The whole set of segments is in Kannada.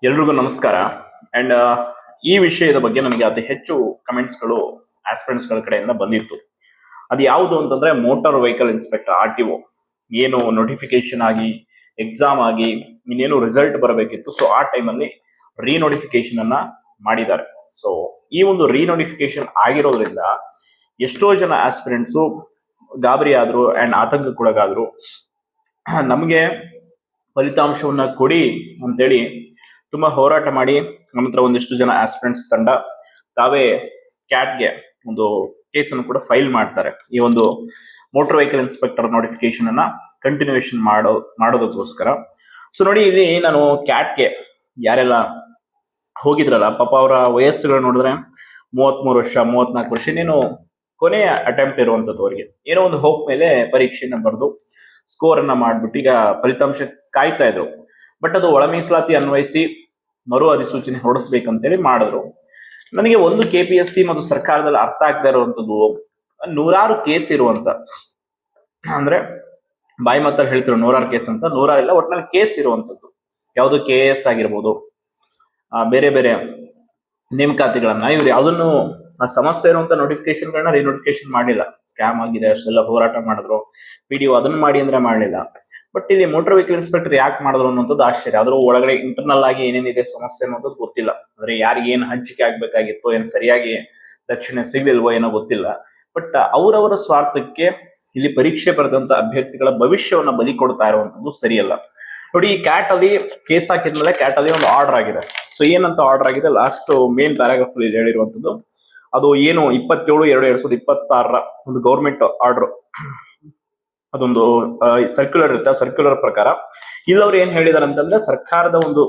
ಎಲ್ರಿಗೂ ನಮಸ್ಕಾರ. ಅಂಡ್ ಈ ವಿಷಯದ ಬಗ್ಗೆ ನನಗೆ ಅತಿ ಹೆಚ್ಚು ಕಮೆಂಟ್ಸ್ಗಳು ಆಸ್ಪಿರೆಂಟ್ಸ್ಗಳ ಕಡೆಯಿಂದ ಬಂದಿತ್ತು. ಅದು ಯಾವುದು ಅಂತಂದ್ರೆ ಮೋಟಾರ್ ವೆಹಿಕಲ್ ಇನ್ಸ್ಪೆಕ್ಟರ್ RTO ಏನು ನೋಟಿಫಿಕೇಶನ್ ಆಗಿ ಎಕ್ಸಾಮ್ ಆಗಿ ಇನ್ನೇನು ರಿಸಲ್ಟ್ ಬರಬೇಕಿತ್ತು. ಸೊ ಆ ಟೈಮಲ್ಲಿ ರೀನೋಟಿಫಿಕೇಶನ್ ಅನ್ನ ಮಾಡಿದ್ದಾರೆ. ಸೊ ಈ ಒಂದು ರೀನೋಟಿಫಿಕೇಶನ್ ಆಗಿರೋದ್ರಿಂದ ಎಷ್ಟೋ ಜನ ಆಸ್ಪಿರೆಂಟ್ಸು ಗಾಬರಿ ಆದ್ರು ಅಂಡ್ ಆತಂಕಕ್ಕೊಳಗಾದ್ರು. ನಮಗೆ ಫಲಿತಾಂಶವನ್ನ ಕೊಡಿ ಅಂತೇಳಿ ತುಂಬಾ ಹೋರಾಟ ಮಾಡಿ ನಮ್ಮ ಹತ್ರ ಒಂದಿಷ್ಟು ಜನ ಆಸ್ಪಿರೆಂಟ್ಸ್ ತಂಡ ತಾವೇ ಕ್ಯಾಟ್ಗೆ ಒಂದು ಕೇಸನ್ನು ಕೂಡ ಫೈಲ್ ಮಾಡ್ತಾರೆ. ಈ ಒಂದು ಮೋಟರ್ ವೆಹಿಕಲ್ ಇನ್ಸ್ಪೆಕ್ಟರ್ ನೋಟಿಫಿಕೇಶನ್ ಅನ್ನ ಕಂಟಿನ್ಯೂಯೇಷನ್ ಮಾಡೋದಕ್ಕೋಸ್ಕರ. ಸೊ ನೋಡಿ, ಇಲ್ಲಿ ನಾನು ಕ್ಯಾಟ್ಗೆ ಯಾರೆಲ್ಲ ಹೋಗಿದ್ರಲ್ಲ, ಪಾಪ ಅವರ ವಯಸ್ಸುಗಳು ನೋಡಿದ್ರೆ 33 ವರ್ಷ 34 ವರ್ಷ, ಇನ್ನೇನು ಕೊನೆಯ ಅಟೆಂಪ್ಟ್ ಇರುವಂತದ್ದು. ಅವರಿಗೆ ಏನೋ ಒಂದು ಹೋಪ್ ಮೇಲೆ ಪರೀಕ್ಷೆಯನ್ನ ಬರೆದು ಸ್ಕೋರ್ ಅನ್ನ ಮಾಡ್ಬಿಟ್ಟು ಈಗ ಫಲಿತಾಂಶ ಕಾಯ್ತಾ ಇದ್ರು. ಬಟ್ ಅದು ಒಳ ಮೀಸಲಾತಿ ಅನ್ವಯಿಸಿ ಮರು ಅಧಿಸೂಚನೆ ಹೊರಡಿಸ್ಬೇಕಂತೇಳಿ ಮಾಡಿದ್ರು. ನನಗೆ ಒಂದು KPSC ಮತ್ತು ಸರ್ಕಾರದಲ್ಲಿ ಅರ್ಥ ಆಗ್ತಾ ಇರುವಂತದ್ದು, ನೂರಾರು ಕೇಸ್ ಇರುವಂತ, ಅಂದ್ರೆ ಬಾಯಿ ಮಾತಲ್ಲಿ ಹೇಳ್ತಿರೋ ನೂರಾರು ಕೇಸ್ ಅಂತ, ನೂರಾರಿಲ್ಲ, ಒಟ್ಟಿನಲ್ಲಿ ಕೇಸ್ ಇರುವಂತದ್ದು. ಯಾವುದು KAS ಆಗಿರ್ಬೋದು, ಬೇರೆ ಬೇರೆ ನೇಮಕಾತಿಗಳನ್ನ, ಇವ್ರು ಯಾವ್ದನ್ನು ಸಮಸ್ಯೆ ಇರುವಂತ ನೋಟಿಫಿಕೇಶನ್ಗಳನ್ನ ರಿನೋಟಿಫಿಕೇಶನ್ ಮಾಡಿಲ್ಲ. ಸ್ಕ್ಯಾಮ್ ಆಗಿದೆ ಅಷ್ಟೆಲ್ಲ ಹೋರಾಟ ಮಾಡಿದ್ರು. PDO ಅದನ್ನ ಮಾಡಿ ಅಂದ್ರೆ ಮಾಡಲಿಲ್ಲ. ಬಟ್ ಇಲ್ಲಿ ಮೋಟರ್ ವೆಹಿಕಲ್ ಇನ್ಸ್ಪೆಕ್ಟರ್ ಯಾಕೆ ಮಾಡಿದ್ರು ಅನ್ನೋದು ಆಶ್ಚರ್ಯ. ಅದ್ರ ಒಳಗಡೆ ಇಂಟರ್ನಲ್ ಆಗಿ ಏನೇನಿದೆ ಸಮಸ್ಯೆ ಅನ್ನೋದು ಗೊತ್ತಿಲ್ಲ. ಅಂದ್ರೆ ಯಾರಿಗೆ ಏನ್ ಹಂಚಿಕೆ ಆಗ್ಬೇಕಾಗಿತ್ತು, ಏನ್ ಸರಿಯಾಗಿ ದಕ್ಷಿಣ ಸಿಗ್ಲಿಲ್ವೋ ಏನೋ ಗೊತ್ತಿಲ್ಲ. ಬಟ್ ಅವರವರ ಸ್ವಾರ್ಥಕ್ಕೆ ಇಲ್ಲಿ ಪರೀಕ್ಷೆ ಬರೆದಂತ ಅಭ್ಯರ್ಥಿಗಳ ಭವಿಷ್ಯವನ್ನ ಬಲಿ ಕೊಡ್ತಾ ಇರುವಂತದ್ದು ಸರಿಯಲ್ಲ. ನೋಡಿ, ಈ ಕ್ಯಾಟ್ ಅಲ್ಲಿ ಕೇಸ್ ಹಾಕಿದ್ಮೇಲೆ ಕ್ಯಾಟ್ ಅಲ್ಲಿ ಒಂದು ಆರ್ಡರ್ ಆಗಿದೆ. ಸೊ ಏನಂತ ಆರ್ಡರ್ ಆಗಿದೆ, ಲಾಸ್ಟ್ ಮೇನ್ ಪ್ಯಾರಾಗ್ರಾಫ್ ಅಲ್ಲಿ ಹೇಳಿರುವಂತದ್ದು, ಅದು ಏನು 27/2/2026 ಒಂದು ಗೌರ್ಮೆಂಟ್ ಆರ್ಡರ್, ಅದೊಂದು ಸರ್ಕ್ಯುಲರ್ ಇರುತ್ತೆ. ಆ ಸರ್ಕ್ಯುಲರ್ ಪ್ರಕಾರ ಇಲ್ಲವ್ರು ಏನ್ ಹೇಳಿದಾರೆ ಅಂತಂದ್ರೆ, ಸರ್ಕಾರದ ಒಂದು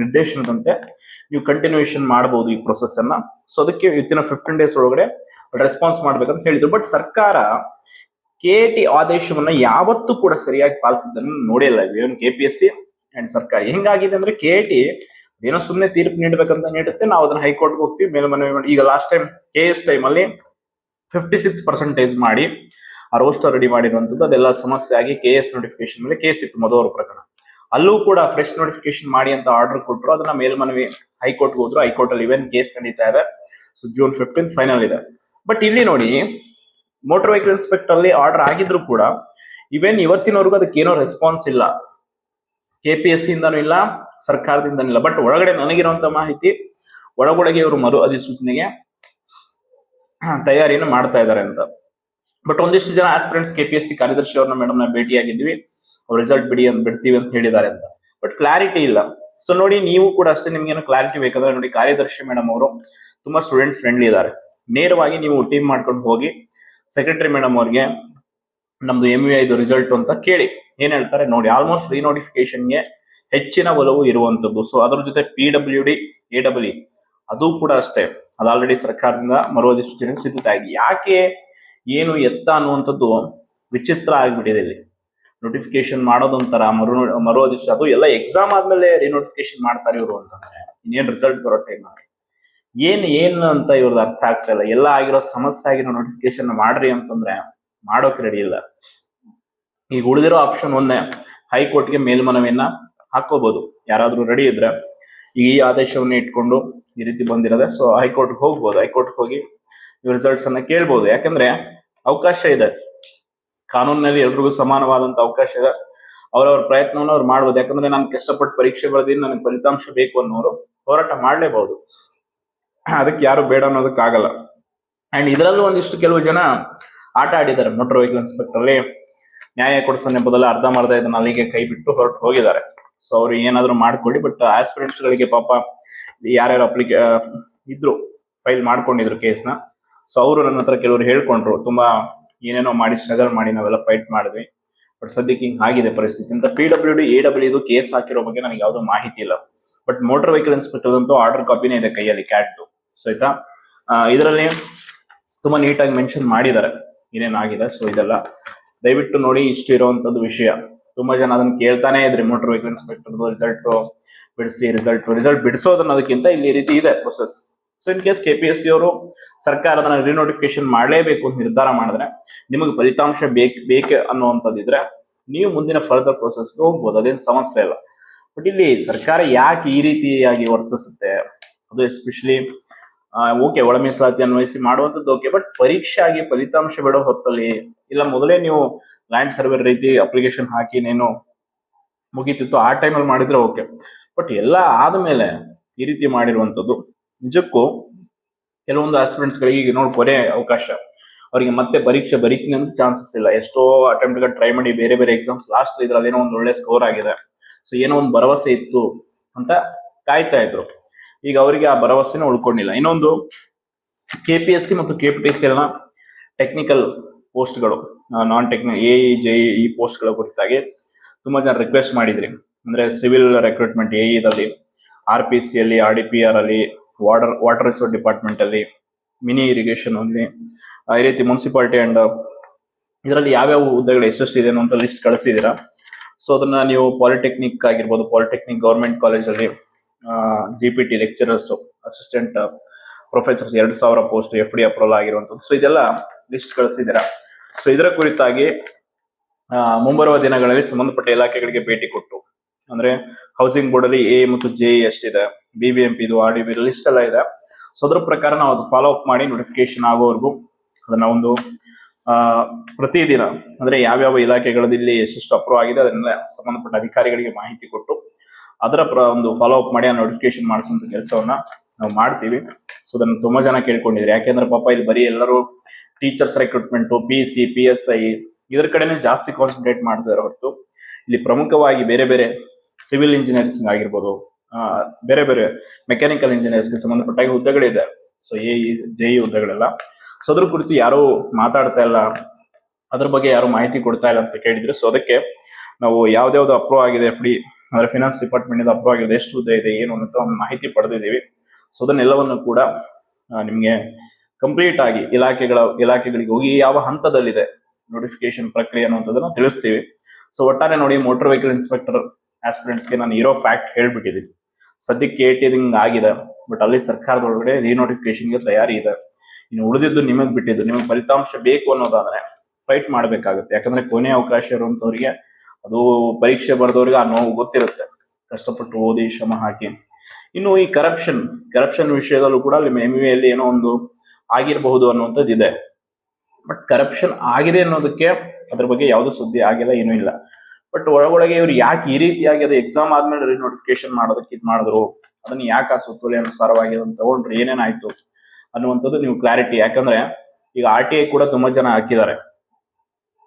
ನಿರ್ದೇಶನದಂತೆ ನೀವು ಕಂಟಿನ್ಯೂಯೇಷನ್ ಮಾಡಬಹುದು ಈ ಪ್ರೊಸೆಸ್ ಅನ್ನ. ಸೊ ಅದಕ್ಕೆ ವಿತಿನ್ 15 days ಒಳಗಡೆ ರೆಸ್ಪಾನ್ಸ್ ಮಾಡ್ಬೇಕಂತ ಹೇಳಿದ್ರು. ಬಟ್ ಸರ್ಕಾರ KT ಆದೇಶವನ್ನ ಯಾವತ್ತೂ ಕೂಡ ಸರಿಯಾಗಿ ಪಾಲಿಸಿದ್ದನ್ನು ನೋಡಿಲ್ಲ. ಇವನ್ KPSC ಅಂಡ್ ಸರ್ಕಾರ ಹೆಂಗಾಗಿದೆ ಅಂದ್ರೆ, KT ಏನೋ ಸುಮ್ಮನೆ ತೀರ್ಪು ನೀಡ್ಬೇಕಂತ ನೀಡುತ್ತೆ, ನಾವು ಅದನ್ನ ಹೈಕೋರ್ಟ್ಗೆ ಹೋಗ್ತೀವಿ, ಮೇಲ್ಮನವಿ ಮಾಡಿ. ಈಗ ಲಾಸ್ಟ್ ಟೈಮ್ KS ಟೈಮ್ ಅಲ್ಲಿ 56% ಮಾಡಿ ಆ ರೋಸ್ಟರ್ ರೆಡಿ ಮಾಡಿರುವಂತದ್ದು, ಅದೆಲ್ಲ ಸಮಸ್ಯೆ ಆಗಿ KS ನೋಟಿಫಿಕೇಶನ್ ಮೇಲೆ ಕೇಸ್ ಇತ್ತು, ಮಧುವರ ಪ್ರಕರಣ. ಅಲ್ಲೂ ಕೂಡ ಫ್ರೆಶ್ ನೋಟಿಫಿಕೇಶನ್ ಮಾಡಿ ಅಂತ ಆರ್ಡರ್ ಕೊಟ್ಟರು. ಅದನ್ನ ಮೇಲ್ಮನವಿ ಹೈಕೋರ್ಟ್ಗೆ ಹೋದ್ರು. ಹೈಕೋರ್ಟ್ ಅಲ್ಲಿ ಇವನ್ ಕೇಸ್ ನಡೀತಾ ಇದೆ. ಸೊ June 15 ಫೈನಲ್ ಇದೆ. ಬಟ್ ಇಲ್ಲಿ ನೋಡಿ, ಮೋಟರ್ ವೆಹಿಕಲ್ ಇನ್ಸ್ಪೆಕ್ಟರ್ ಅಲ್ಲಿ ಆರ್ಡರ್ ಆಗಿದ್ರು ಕೂಡ ಇವನ್ ಇವತ್ತಿನವರೆಗೂ ಅದಕ್ಕೆ ಏನೋ ರೆಸ್ಪಾನ್ಸ್ ಇಲ್ಲ. KPSC ಇಂದಾನು ಇಲ್ಲ, ಸರ್ಕಾರದಿಂದನೂ ಇಲ್ಲ. ಬಟ್ ಒಳಗಡೆ ನನಗಿರುವಂತ ಮಾಹಿತಿ, ಒಳಗೊಳಗೆ ಇವರು ಮರು ಅಧಿಸೂಚನೆಗೆ ತಯಾರಿಯನ್ನು ಮಾಡ್ತಾ ಇದ್ದಾರೆ ಅಂತ. ಬಟ್ ಒಂದಿಷ್ಟು ಜನ ಆಸ್ಪಿರೆಂಟ್ಸ್ KPSC ಕಾರ್ಯದರ್ಶಿ ಅವ್ರನ್ನ ಮೇಡಮ್ನ ಭೇಟಿಯಾಗಿದ್ವಿ, ಅವ್ರು ರಿಸಲ್ಟ್ ಬಿಡ್ತೀವಿ ಅಂತ ಹೇಳಿದ್ದಾರೆ ಅಂತ. ಬಟ್ ಕ್ಲಾರಿಟಿ ಇಲ್ಲ. ಸೊ ನೋಡಿ, ನೀವು ಕೂಡ ಅಷ್ಟೇ, ನಿಮ್ಗೇನು ಕ್ಲಾರಿಟಿ ಬೇಕಾದ್ರೆ ನೋಡಿ, ಕಾರ್ಯದರ್ಶಿ ಮೇಡಮ್ ಅವರು ತುಂಬಾ ಸ್ಟೂಡೆಂಟ್ಸ್ ಫ್ರೆಂಡ್ಲಿ ಇದ್ದಾರೆ. ನೇರವಾಗಿ ನೀವು ಟೀಮ್ ಮಾಡ್ಕೊಂಡು ಹೋಗಿ ಸೆಕ್ರೆಟರಿ ಮೇಡಮ್ ಅವ್ರಿಗೆ ನಮ್ದು MUI ರಿಸಲ್ಟ್ ಅಂತ ಕೇಳಿ ಏನ್ ಹೇಳ್ತಾರೆ ನೋಡಿ. ಆಲ್ಮೋಸ್ಟ್ ರೀನೋಟಿಫಿಕೇಶನ್ಗೆ ಹೆಚ್ಚಿನ ಒಲವು ಇರುವಂತದ್ದು. ಸೊ ಅದ್ರ ಜೊತೆ PWD AEE ಅದು ಕೂಡ ಅಷ್ಟೇ, ಅದು ಆಲ್ರೆಡಿ ಸರ್ಕಾರದಿಂದ ಮರು ಅಧಿಸೂಚನೆ ಸಿದ್ಧತೆ ಆಗಿ, ಯಾಕೆ ಏನು ಎತ್ತ ಅನ್ನುವಂಥದ್ದು ವಿಚಿತ್ರ ಆಗ್ಬಿಟ್ಟಿದೆ. ಇಲ್ಲಿ ನೋಟಿಫಿಕೇಶನ್ ಮಾಡೋದೊಂಥರ, ಮರು ಅಧಿಸೂಚನೆ, ಅದು ಎಲ್ಲ ಎಕ್ಸಾಮ್ ಆದ್ಮೇಲೆ ರಿನೋಟಿಫಿಕೇಶನ್ ಮಾಡ್ತಾರೆ ಇವರು ಅಂತಂದ್ರೆ, ಇನ್ನೇನ್ ರಿಸಲ್ಟ್ ಬರೋ ಟೈಮ್ ಏನ್ ಅಂತ ಇವ್ರದ್ದು ಅರ್ಥ ಆಗ್ತಾ ಇಲ್ಲ. ಎಲ್ಲ ಆಗಿರೋ ಸಮಸ್ಯೆ ಆಗಿರೋ ನೋಟಿಫಿಕೇಶನ್ ಮಾಡ್ರಿ ಅಂತಂದ್ರೆ ಮಾಡೋಕ್ ರೆಡಿ ಇಲ್ಲ. ಈಗ ಉಳಿದಿರೋ ಆಪ್ಷನ್ ಒಂದೇ, ಹೈಕೋರ್ಟ್ಗೆ ಮೇಲ್ಮನವಿಯನ್ನ ಹಾಕೋಬಹುದು ಯಾರಾದ್ರೂ ರೆಡಿ ಇದ್ರೆ. ಈ ಆದೇಶವನ್ನ ಇಟ್ಕೊಂಡು ಈ ರೀತಿ ಬಂದಿರೋದೆ. ಸೊ ಹೈಕೋರ್ಟ್ಗೆ ಹೋಗ್ಬೋದು. ಹೈಕೋರ್ಟ್ಗೆ ಹೋಗಿ ನೀವು ರಿಸಲ್ಟ್ಸ್ ಅನ್ನ ಕೇಳ್ಬೋದು. ಯಾಕಂದ್ರೆ ಅವಕಾಶ ಇದೆ, ಕಾನೂನಿನಲ್ಲಿ ಎಲ್ರಿಗೂ ಸಮಾನವಾದಂತ ಅವಕಾಶ ಇದೆ. ಅವ್ರವ್ರ ಪ್ರಯತ್ನವನ್ನು ಅವ್ರು ಮಾಡ್ಬೋದು. ಯಾಕಂದ್ರೆ ನಾನು ಕಷ್ಟಪಟ್ಟು ಪರೀಕ್ಷೆ ಬರೆದಿದ್ದು ನನಗೆ ಫಲಿತಾಂಶ ಬೇಕು ಅನ್ನೋರು ಹೋರಾಟ ಮಾಡ್ಲೇಬಹುದು. ಅದಕ್ಕೆ ಯಾರು ಬೇಡ ಅನ್ನೋದಕ್ಕಾಗಲ್ಲ. ಅಂಡ್ ಇದರಲ್ಲೂ ಒಂದಿಷ್ಟು ಕೆಲವು ಜನ ಆಟ ಆಡಿದ್ದಾರೆ. ಮೋಟರ್ ವೆಹಿಕಲ್ ಇನ್ಸ್ಪೆಕ್ಟರ್ ಅಲ್ಲಿ ನ್ಯಾಯ ಕೊಡಿಸೋನೆ ಬದಲು ಅರ್ಧಂಬರ್ಧ ಇದನ್ನ ಅಲ್ಲಿಗೆ ಕೈ ಬಿಟ್ಟು ಹೊರಟು ಹೋಗಿದ್ದಾರೆ. ಸೊ ಅವ್ರು ಏನಾದ್ರು ಮಾಡ್ಕೊಳ್ಳಿ. ಬಟ್ ಆಸ್ಪಿರೆಂಟ್ಸ್ ಗಳಿಗೆ ಪಾಪ ಯಾರ್ಯಾರು ಇದ್ರು, ಫೈಲ್ ಮಾಡ್ಕೊಂಡಿದ್ರು ಕೇಸ್ನ. ಸೊ ಅವರು ನನ್ನ ಹತ್ರ ಕೆಲವರು ಹೇಳ್ಕೊಂಡ್ರು, ತುಂಬಾ ಏನೇನೋ ಮಾಡಿ ಸ್ಟ್ರಗಲ್ ಮಾಡಿ ನಾವೆಲ್ಲ ಫೈಟ್ ಮಾಡಿದ್ವಿ, ಬಟ್ ಸದ್ಯಕ್ಕೆ ಹಿಂಗ್ ಆಗಿದೆ ಪರಿಸ್ಥಿತಿ ಅಂತ. PWD AEE ಕೇಸ್ ಹಾಕಿರೋ ಬಗ್ಗೆ ನನಗೆ ಯಾವ್ದು ಮಾಹಿತಿ ಇಲ್ಲ. ಬಟ್ ಮೋಟರ್ ವೆಹಿಕಲ್ ಇನ್ಸ್ಪೆಕ್ಟರ್ ಅಂತೂ ಆರ್ಡರ್ ಕಾಪಿನೇ ಇದೆ ಕೈಯಲ್ಲಿ, ಕ್ಯಾಟ್ದು. ಸೊ ಆಯ್ತಾ, ಇದರಲ್ಲಿ ತುಂಬಾ ನೀಟಾಗಿ ಮೆನ್ಷನ್ ಮಾಡಿದ್ದಾರೆ ಏನೇನಾಗಿದೆ. ಸೊ ಇದೆಲ್ಲ ದಯವಿಟ್ಟು ನೋಡಿ. ಇಷ್ಟು ಇರುವಂತದ್ದು ವಿಷಯ. ತುಂಬಾ ಜನ ಅದನ್ನ ಕೇಳ್ತಾನೆ ಇದ್ರಿ, ಮೋಟರ್ ವೆಹಿಕಲ್ ಇನ್ಸ್ಪೆಕ್ಟರ್ ರಿಸಲ್ಟ್ ಬಿಡಿಸಿ, ರಿಸಲ್ಟ್ ಬಿಡಿಸೋದನ್ನೋದಕ್ಕಿಂತ ಇಲ್ಲಿ ರೀತಿ ಇದೆ process. So in case KPSC ಅವರು ಸರ್ಕಾರದ ರಿನೋಟಿಫಿಕೇಶನ್ ಮಾಡಲೇಬೇಕು ಅಂತ ನಿರ್ಧಾರ ಮಾಡಿದ್ರೆ, ನಿಮಗೆ ಫಲಿತಾಂಶ ಬೇಕು ಅನ್ನುವಂಥದ್ದಿದ್ರೆ ನೀವು ಮುಂದಿನ ಫರ್ದರ್ ಪ್ರೊಸೆಸ್ಗೆ ಹೋಗ್ಬೋದು. ಅದೇನು ಸಮಸ್ಯೆ ಇಲ್ಲ. ಬಟ್ ಇಲ್ಲಿ ಸರ್ಕಾರ ಯಾಕೆ ಈ ರೀತಿಯಾಗಿ ವರ್ತಿಸುತ್ತೆ, ಅದು ಎಸ್ಪೆಷಲಿ ಓಕೆ ಒಳ ಮೀಸಲಾತಿ ಅನ್ವಯಿಸಿ ಮಾಡುವಂಥದ್ದು ಓಕೆ, ಬಟ್ ಪರೀಕ್ಷೆ ಆಗಿ ಫಲಿತಾಂಶ ಬಿಡೋ ಹೊತ್ತಲ್ಲಿ ಇಲ್ಲ ಮೊದಲೇ ನೀವು ಲ್ಯಾಂಡ್ ಸರ್ವೆ ರೀತಿ ಅಪ್ಲಿಕೇಶನ್ ಹಾಕಿ ನೇನು ಮುಗೀತಿತ್ತು ಆ ಟೈಮಲ್ಲಿ ಮಾಡಿದ್ರೆ ಓಕೆ, ಬಟ್ ಎಲ್ಲ ಆದ್ಮೇಲೆ ಈ ರೀತಿ ಮಾಡಿರುವಂಥದ್ದು ನಿಜಕ್ಕೂ ಕೆಲವೊಂದು ಆಸ್ಪಿರೆಂಟ್ಸ್ ಗಳಿಗೆ ಈಗ ನೋಡಿ ಕೊನೆ ಅವಕಾಶ, ಅವರಿಗೆ ಮತ್ತೆ ಪರೀಕ್ಷೆ ಬರೀತೀನಿ ಅಂತ ಚಾನ್ಸಸ್ ಇಲ್ಲ. ಎಷ್ಟೋ ಅಟೆಂಪ್ಟ್ ಟ್ರೈ ಮಾಡಿ ಬೇರೆ ಬೇರೆ ಎಕ್ಸಾಮ್ಸ್ ಲಾಸ್ಟ್ ಇದ್ರಲ್ಲಿ ಏನೋ ಒಂದು ಒಳ್ಳೆ ಸ್ಕೋರ್ ಆಗಿದೆ, ಸೊ ಏನೋ ಒಂದು ಭರವಸೆ ಇತ್ತು ಅಂತ ಕಾಯ್ತಾ ಇದ್ರು. ಈಗ ಅವರಿಗೆ ಆ ಭರವಸೆನ ಉಳ್ಕೊಂಡಿಲ್ಲ. ಇನ್ನೊಂದು KPSC ಮತ್ತು KPTCL ನ ಟೆಕ್ನಿಕಲ್ ಪೋಸ್ಟ್ಗಳು, ನಾನ್ ಟೆಕ್ನಿಕಲ್ AE JE ಈ ಪೋಸ್ಟ್ಗಳ ಕುರಿತಾಗಿ ತುಂಬಾ ಜನ ರಿಕ್ವೆಸ್ಟ್ ಮಾಡಿದ್ರಿ. ಅಂದ್ರೆ ಸಿವಿಲ್ ರೆಕ್ರೂಟ್ಮೆಂಟ್ AE RPC ಅಲ್ಲಿ, RDPR ಅಲ್ಲಿ, ವಾಟರ್ ರಿಸೋರ್ಸ್ ಡಿಪಾರ್ಟ್ಮೆಂಟ್ ಅಲ್ಲಿ, ಮಿನಿ ಇರಿಗೇಷನ್ ಅಲ್ಲಿ, ಈ ರೀತಿ ಮುನ್ಸಿಪಾಲಿಟಿ ಅಂಡ್ ಇದರಲ್ಲಿ ಯಾವ್ಯಾವ ಹುದ್ದೆಗಳು ಎಷ್ಟೆಷ್ಟಿದೆ ಅಂತ ಲಿಸ್ಟ್ ಕಳಿಸಿದೀರಾ. ಸೊ ಅದನ್ನ ನೀವು ಪಾಲಿಟೆಕ್ನಿಕ್ ಆಗಿರ್ಬೋದು, ಪಾಲಿಟೆಕ್ನಿಕ್ ಗೌರ್ಮೆಂಟ್ ಕಾಲೇಜಲ್ಲಿ GPT lecturers, assistant professors 2000 post FD approval ಆಗಿರುವಂಥದ್ದು. ಸೊ ಇದೆಲ್ಲ ಲಿಸ್ಟ್ ಕಳಿಸಿದ್ದೀರಾ. ಸೊ ಇದರ ಕುರಿತಾಗಿ ಮುಂಬರುವ ದಿನಗಳಲ್ಲಿ ಸಂಬಂಧಪಟ್ಟ ಇಲಾಖೆಗಳಿಗೆ ಭೇಟಿ ಕೊಟ್ಟು, ಅಂದ್ರೆ ಹೌಸಿಂಗ್ ಬೋರ್ಡ್ ಅಲ್ಲಿ A ಮತ್ತು JE ಎಷ್ಟಿದೆ, BBMP ಇದು RDB ಲಿಸ್ಟ್ ಎಲ್ಲ ಇದೆ. ಸೊ ಅದ್ರ ಪ್ರಕಾರ ನಾವು ಅದು ಫಾಲೋ ಅಪ್ ಮಾಡಿ ನೋಟಿಫಿಕೇಶನ್ ಆಗೋವರೆಗೂ ಅದನ್ನ ಒಂದು ಪ್ರತಿದಿನ ಅಂದ್ರೆ ಯಾವ್ಯಾವ ಇಲಾಖೆಗಳಲ್ಲಿ ಎಷ್ಟೆಷ್ಟು ಅಪ್ರೂವ್ ಆಗಿದೆ ಅದನ್ನೆಲ್ಲ ಸಂಬಂಧಪಟ್ಟ ಅಧಿಕಾರಿಗಳಿಗೆ ಮಾಹಿತಿ ಕೊಟ್ಟು ಅದರ ಒಂದು ಫಾಲೋ ಅಪ್ ಮಾಡಿ ಆ ನೋಟಿಫಿಕೇಶನ್ ಮಾಡಿಸುವಂತ ಕೆಲಸವನ್ನ ನಾವು ಮಾಡ್ತೀವಿ. ಸೊ ಅದನ್ನ ತುಂಬಾ ಜನ ಕೇಳ್ಕೊಂಡಿದ್ರು. ಯಾಕೆಂದ್ರೆ ಪಾಪ ಇಲ್ಲಿ ಬರೀ ಎಲ್ಲರೂ ಟೀಚರ್ಸ್ ರೆಕ್ರೂಟ್ಮೆಂಟ್, PC, PSI ಇದ್ರ ಕಡೆನೆ ಜಾಸ್ತಿ ಕಾನ್ಸಂಟ್ರೇಟ್ ಮಾಡ್ತಾರೆ ಹೊರತು ಇಲ್ಲಿ ಪ್ರಮುಖವಾಗಿ ಬೇರೆ ಬೇರೆ ಸಿವಿಲ್ ಇಂಜಿನಿಯರ್ಸ್ ಆಗಿರ್ಬೋದು, ಬೇರೆ ಬೇರೆ ಮೆಕ್ಯಾನಿಕಲ್ ಇಂಜಿನಿಯರ್ಸ್ಗೆ ಸಂಬಂಧಪಟ್ಟ ಹುದ್ದೆಗಳಿದೆ. ಸೊ AE JE ಹುದ್ದೆಗಳೆಲ್ಲ. ಸೊ ಅದ್ರ ಕುರಿತು ಯಾರು ಮಾತಾಡ್ತಾ ಇಲ್ಲ, ಅದ್ರ ಬಗ್ಗೆ ಯಾರು ಮಾಹಿತಿ ಕೊಡ್ತಾ ಇಲ್ಲ ಅಂತ ಕೇಳಿದ್ರೆ, ಸೊ ಅದಕ್ಕೆ ನಾವು ಯಾವ್ದಾವ್ದು ಅಪ್ರೂವ್ ಆಗಿದೆ FD ಅಂದ್ರೆ ಫಿನಾನ್ಸ್ ಡಿಪಾರ್ಟ್ಮೆಂಟ್ ಇಂದ ಅಪ್ರೂವ್ ಆಗಿದೆ, ಎಷ್ಟು ಹುದ್ದೆ ಇದೆ ಏನು ಅಂತ ಒಂದು ಮಾಹಿತಿ ಪಡೆದಿದ್ದೀವಿ. ಸೊ ಅದನ್ನೆಲ್ಲವನ್ನು ಕೂಡ ನಿಮ್ಗೆ ಕಂಪ್ಲೀಟ್ ಆಗಿ ಇಲಾಖೆಗಳಿಗೆ ಹೋಗಿ ಯಾವ ಹಂತದಲ್ಲಿದೆ ನೋಟಿಫಿಕೇಶನ್ ಪ್ರಕ್ರಿಯೆ ಅನ್ನುವಂಥದ್ದನ್ನ ತಿಳಿಸ್ತೀವಿ. ಸೊ ಒಟ್ಟಾರೆ ನೋಡಿ, ಮೋಟರ್ ವೆಹಿಕಲ್ ಇನ್ಸ್ಪೆಕ್ಟರ್ ಆಸ್ಪಿರೆಂಟ್ಸ್ಗೆ ನಾನು ಇರೋ ಫ್ಯಾಕ್ಟ್ ಹೇಳ್ಬಿಟ್ಟಿದ್ದೀನಿ. ಸದ್ಯಕ್ಕೆ AT ಆಗಿದೆ, ಬಟ್ ಅಲ್ಲಿ ಸರ್ಕಾರದೊಳಗಡೆ ರಿನೋಟಿಫಿಕೇಶನ್ಗೆ ತಯಾರಿ ಇದೆ. ಇನ್ನು ಉಳಿದಿದ್ದು ನಿಮಗೆ ಬಿಟ್ಟಿದ್ದು. ನಿಮಗೆ ಫಲಿತಾಂಶ ಬೇಕು ಅನ್ನೋದಾದ್ರೆ ಫೈಟ್ ಮಾಡ್ಬೇಕಾಗುತ್ತೆ. ಯಾಕಂದ್ರೆ ಕೊನೆ ಅವಕಾಶ ಇರುವಂತವ್ರಿಗೆ, ಅದು ಪರೀಕ್ಷೆ ಬರೆದವ್ರಿಗೆ ಆ ನೋವು ಗೊತ್ತಿರುತ್ತೆ, ಕಷ್ಟಪಟ್ಟು ಓದಿ ಶ್ರಮ ಹಾಕಿ. ಇನ್ನು ಈ ಕರಪ್ಷನ್ ವಿಷಯದಲ್ಲೂ ಕೂಡ ಅಲ್ಲಿ MUA ಅಲ್ಲಿ ಏನೋ ಒಂದು ಆಗಿರಬಹುದು ಅನ್ನುವಂಥದ್ದು ಇದೆ. ಬಟ್ ಕರಪ್ಷನ್ ಆಗಿದೆ ಅನ್ನೋದಕ್ಕೆ ಅದ್ರ ಬಗ್ಗೆ ಯಾವ್ದು ಸುದ್ದಿ ಆಗಿಲ್ಲ, ಏನೂ ಇಲ್ಲ. ಬಟ್ ಒಳಗೊಳಗೆ ಇವ್ರು ಯಾಕೆ ಈ ರೀತಿಯಾಗಿ ಅದು ಎಕ್ಸಾಮ್ ಆದ್ಮೇಲೆ ರಿನೋಟಿಫಿಕೇಶನ್ ಮಾಡೋದಕ್ಕೆ ಇದು ಮಾಡಿದ್ರು, ಅದನ್ನ ಯಾಕೆ ಆ ಸುತ್ತೋಲೆ ಅನುಸಾರವಾಗಿ ಅದನ್ನ ತಗೊಂಡ್ರು, ಏನೇನಾಯ್ತು ಅನ್ನುವಂಥದ್ದು ನೀವು ಕ್ಲಾರಿಟಿ. ಯಾಕಂದ್ರೆ ಈಗ RTI ಕೂಡ ತುಂಬಾ ಜನ ಹಾಕಿದ್ದಾರೆ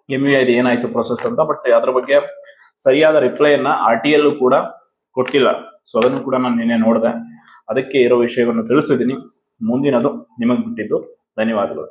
MUA ಇದು ಏನಾಯ್ತು ಪ್ರೊಸೆಸ್ ಅಂತ, ಬಟ್ ಅದ್ರ ಬಗ್ಗೆ ಸರಿಯಾದ ರಿಪ್ಲೈಯನ್ನ RTI ಕೂಡ ಕೊಟ್ಟಿಲ್ಲ. ಸೊ ಅದನ್ನು ಕೂಡ ನಾನು ನಿನ್ನೆ ನೋಡಿದೆ. ಅದಕ್ಕೆ ಇರೋ ವಿಷಯವನ್ನು ತಿಳಿಸಿದ್ದೀನಿ. ಮುಂದಿನದು ನಿಮಗೆ ಬಿಟ್ಟಿದ್ದು. ಧನ್ಯವಾದಗಳು.